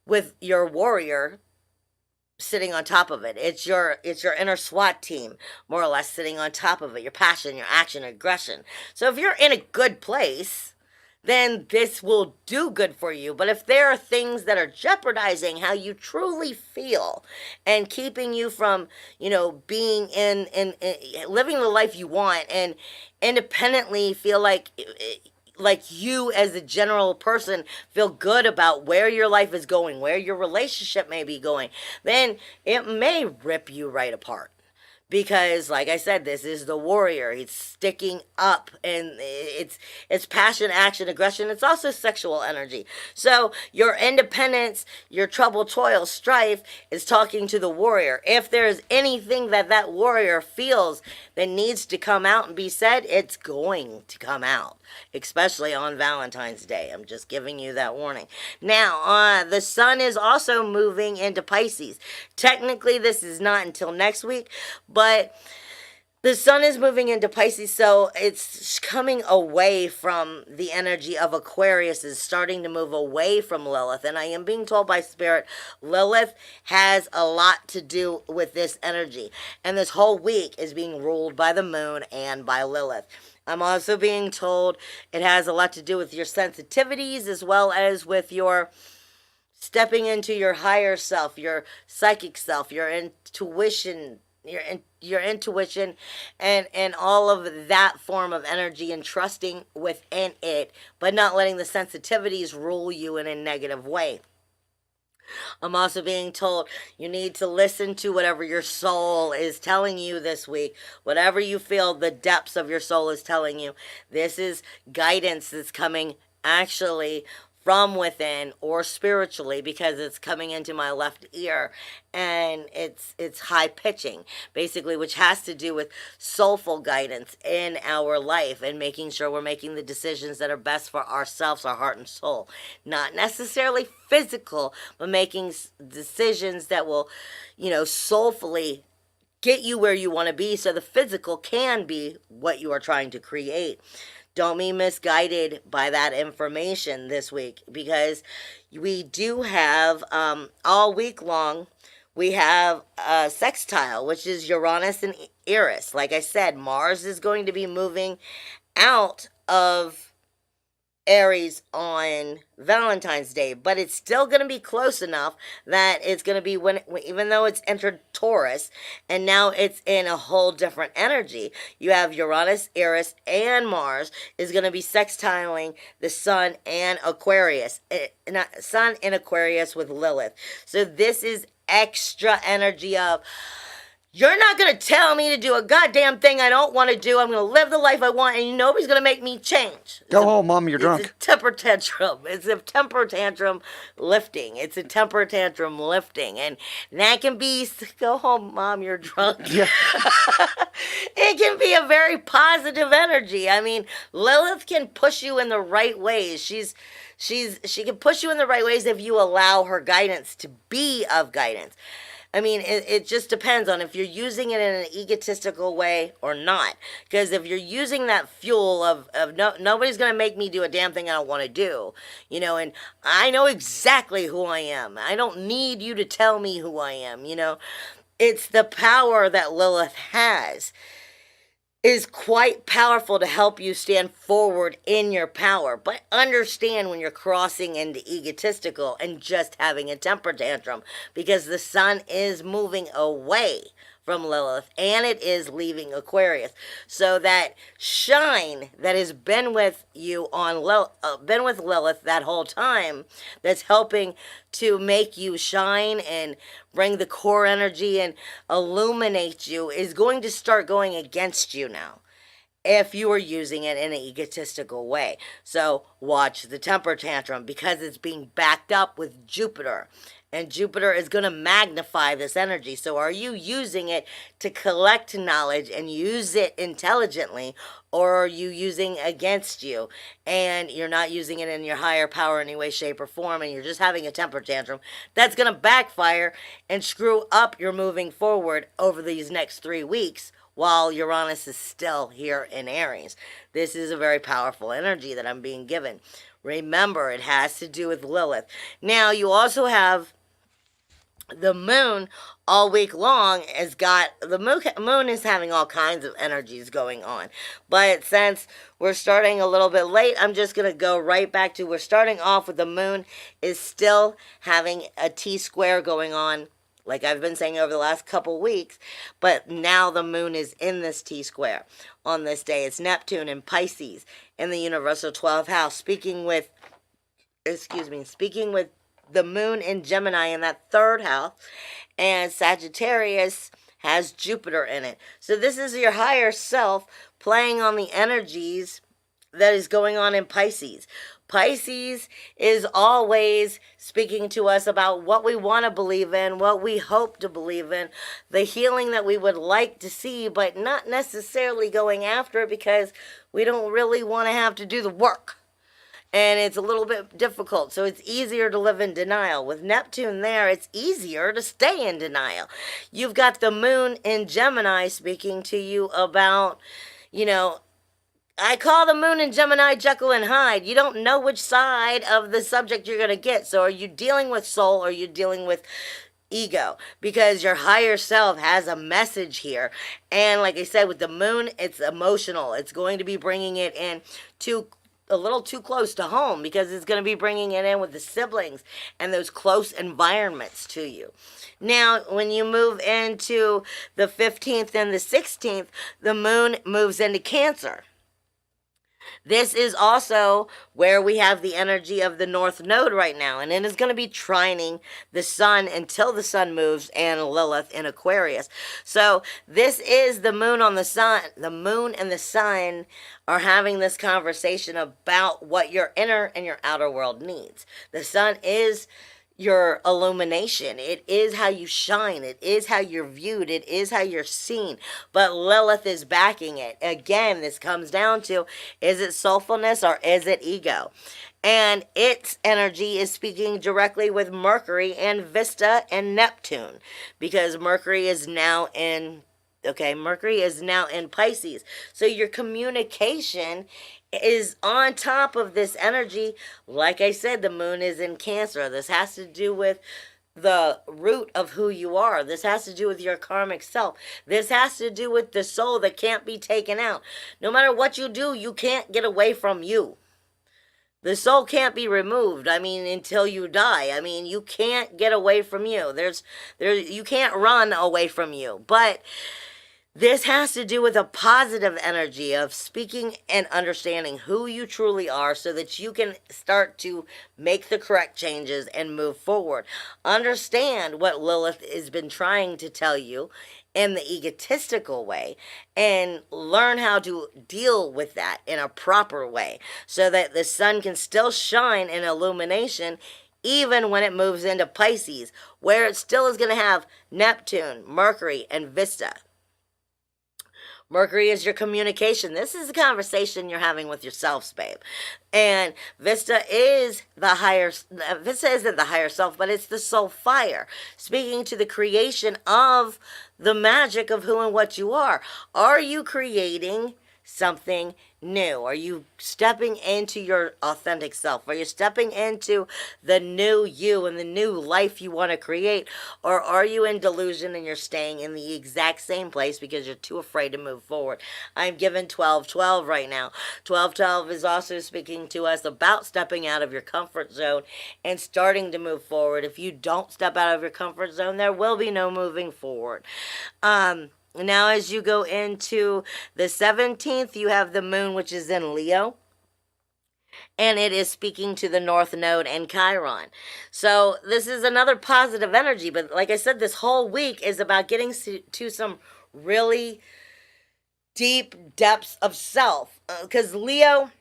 with your warrior sitting on top of it. It's your inner SWAT team, more or less, sitting on top of it. Your passion, your action, aggression. So if you're in a good place, then this will do good for you. But if there are things that are jeopardizing how you truly feel and keeping you from, being in living the life you want and independently feel like you as a general person feel good about where your life is going, where your relationship may be going, then it may rip you right apart. Because, like I said, this is the warrior. He's sticking up, and it's passion, action, aggression. It's also sexual energy. So your independence, your trouble, toil, strife is talking to the warrior. If there's anything that warrior feels that needs to come out and be said, it's going to come out, especially on Valentine's Day. I'm just giving you that warning. Now, the sun is also moving into Pisces. Technically, this is not until next week, but the sun is moving into Pisces, so it's coming away from the energy of Aquarius, is starting to move away from Lilith. And I am being told by Spirit, Lilith has a lot to do with this energy. And this whole week is being ruled by the moon and by Lilith. I'm also being told it has a lot to do with your sensitivities, as well as with your stepping into your higher self, your psychic self, your intuition, your intuition, and all of that form of energy, and trusting within it, but not letting the sensitivities rule you in a negative way. I'm also being told you need to listen to whatever your soul is telling you this week. Whatever you feel the depths of your soul is telling you. This is guidance that's coming actually from within or spiritually, because it's coming into my left ear, and it's high pitching, basically, which has to do with soulful guidance in our life and making sure we're making the decisions that are best for ourselves, our heart and soul. Not necessarily physical, but making decisions that will, soulfully get you where you want to be, so the physical can be what you are trying to create. Don't be misguided by that information this week, because we do have, all week long, we have a sextile, which is Uranus and Eris. Like I said, Mars is going to be moving out of Aries on Valentine's Day, but it's still going to be close enough that it's going to be even though it's entered Taurus and now it's in a whole different energy. You have Uranus, Eris, and Mars is going to be sextiling the Sun and Aquarius, Sun in Aquarius with Lilith. So this is extra energy of, you're not going to tell me to do a goddamn thing I don't want to do. I'm going to live the life I want, and nobody's going to make me change. Go home, Mom, you're drunk. It's a temper tantrum. It's a temper tantrum lifting. It's a temper tantrum lifting. And that can be, go home, Mom, you're drunk. Yeah. It can be a very positive energy. I mean, Lilith can push you in the right ways. She can push you in the right ways if you allow her guidance to be of guidance. I mean, it just depends on if you're using it in an egotistical way or not. Because if you're using that fuel of nobody's going to make me do a damn thing I don't want to do, and I know exactly who I am. I don't need you to tell me who I am, It's the power that Lilith has is quite powerful to help you stand forward in your power. But understand when you're crossing into egotistical and just having a temper tantrum, because the sun is moving away from Lilith, and it is leaving Aquarius. So that shine that has been with you on been with Lilith that whole time, that's helping to make you shine and bring the core energy and illuminate you, is going to start going against you now, if you are using it in an egotistical way. So watch the temper tantrum, because it's being backed up with Jupiter. And Jupiter is going to magnify this energy. So are you using it to collect knowledge and use it intelligently, or are you using against you and you're not using it in your higher power in any way, shape, or form, and you're just having a temper tantrum that's going to backfire and screw up your moving forward over these next 3 weeks, while Uranus is still here in Aries. This is a very powerful energy that I'm being given. Remember, it has to do with Lilith. Now, you also have the moon all week long. The moon is having all kinds of energies going on. But since we're starting a little bit late, I'm just going to go right back to, we're starting off with the moon is still having a T-square going on, like I've been saying over the last couple weeks, but now the moon is in this T-square on this day. It's Neptune in Pisces in the universal 12th house, speaking with the moon in Gemini in that 3rd house, and Sagittarius has Jupiter in it. So this is your higher self playing on the energies that is going on in Pisces. Pisces is always speaking to us about what we want to believe in, what we hope to believe in, the healing that we would like to see, but not necessarily going after it because we don't really want to have to do the work. And it's a little bit difficult, so it's easier to live in denial. With Neptune there, it's easier to stay in denial. You've got the moon in Gemini speaking to you about, I call the moon in Gemini Jekyll and Hyde. You don't know which side of the subject you're going to get. So are you dealing with soul, or are you dealing with ego? Because your higher self has a message here. And like I said, with the moon, it's emotional. It's going to be bringing it in a little too close to home, because it's going to be bringing it in with the siblings and those close environments to you. Now, when you move into the 15th and the 16th, the moon moves into Cancer. This is also where we have the energy of the North Node right now, and it is going to be trining the sun until the sun moves and Lilith in Aquarius. So this is the moon on the sun. The moon and the sun are having this conversation about what your inner and your outer world needs. The sun is your illumination. It is how you shine. It is how you're viewed. It is how you're seen. But Lilith is backing it. Again, this comes down to, is it soulfulness or is it ego? And its energy is speaking directly with Mercury and Vesta and Neptune, because Mercury is now in Pisces. So your communication is on top of this energy. Like I said, the moon is in Cancer. This has to do with the root of who you are. This has to do with your karmic self. This has to do with the soul that can't be taken out. No matter what you do, you can't get away from you. The soul can't be removed, until you die. You can't get away from you. You can't run away from you. But this has to do with a positive energy of speaking and understanding who you truly are, so that you can start to make the correct changes and move forward. Understand what Lilith has been trying to tell you in the egotistical way, and learn how to deal with that in a proper way, so that the sun can still shine in illumination even when it moves into Pisces, where it still is going to have Neptune, Mercury, and Vesta. Mercury is your communication. This is a conversation you're having with yourselves, babe. And Vesta isn't the higher self, but it's the soul fire, speaking to the creation of the magic of who and what you are. Are you creating something new? Are you stepping into your authentic self? Are you stepping into the new you and the new life you want to create? Or are you in delusion and you're staying in the exact same place because you're too afraid to move forward? I'm given 12-12 right now. 12-12 is also speaking to us about stepping out of your comfort zone and starting to move forward. If you don't step out of your comfort zone, there will be no moving forward. Now, as you go into the 17th, you have the moon, which is in Leo, and it is speaking to the North Node and Chiron. So this is another positive energy, but like I said, this whole week is about getting to some really deep depths of self, because Leo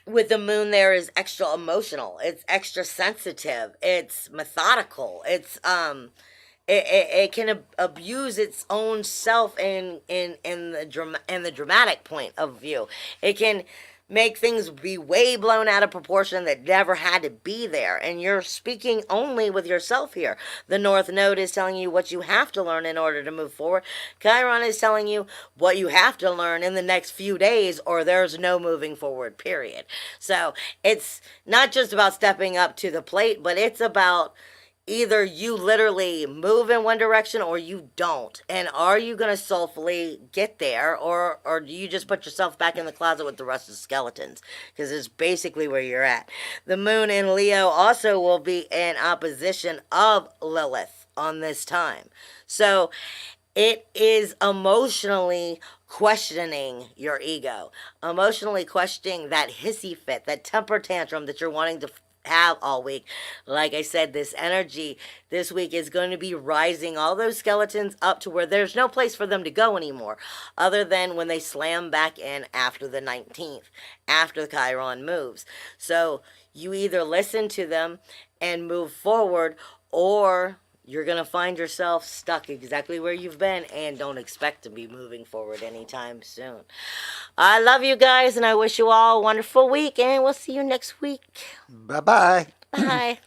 with the moon there is extra emotional, it's extra sensitive, it's methodical, it can abuse its own self in the dramatic point of view. It can make things be way blown out of proportion that never had to be there. And you're speaking only with yourself here. The North Node is telling you what you have to learn in order to move forward. Chiron is telling you what you have to learn in the next few days, or there's no moving forward, period. So it's not just about stepping up to the plate, but it's about either you literally move in one direction or you don't. And are you going to soulfully get there, or do you just put yourself back in the closet with the rest of the skeletons? Because it's basically where you're at. The moon in Leo also will be in opposition of Lilith on this time. So it is emotionally questioning your ego, emotionally questioning that hissy fit, that temper tantrum that you're wanting to have all week. Like I said, this energy this week is going to be rising all those skeletons up to where there's no place for them to go anymore, other than when they slam back in after the 19th, after the Chiron moves. So you either listen to them and move forward, or you're going to find yourself stuck exactly where you've been and don't expect to be moving forward anytime soon. I love you guys, and I wish you all a wonderful week, and we'll see you next week. Bye-bye. Bye.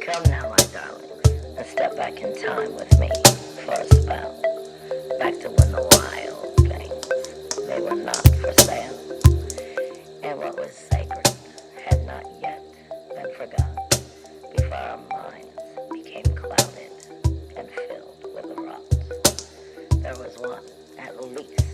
Come now, my darlings, and step back in time with me for a spell. Back to when the wild things, they were not for sale, and what was sacred had not yet been forgotten, before our minds became clouded and filled with rot. There was one, at least,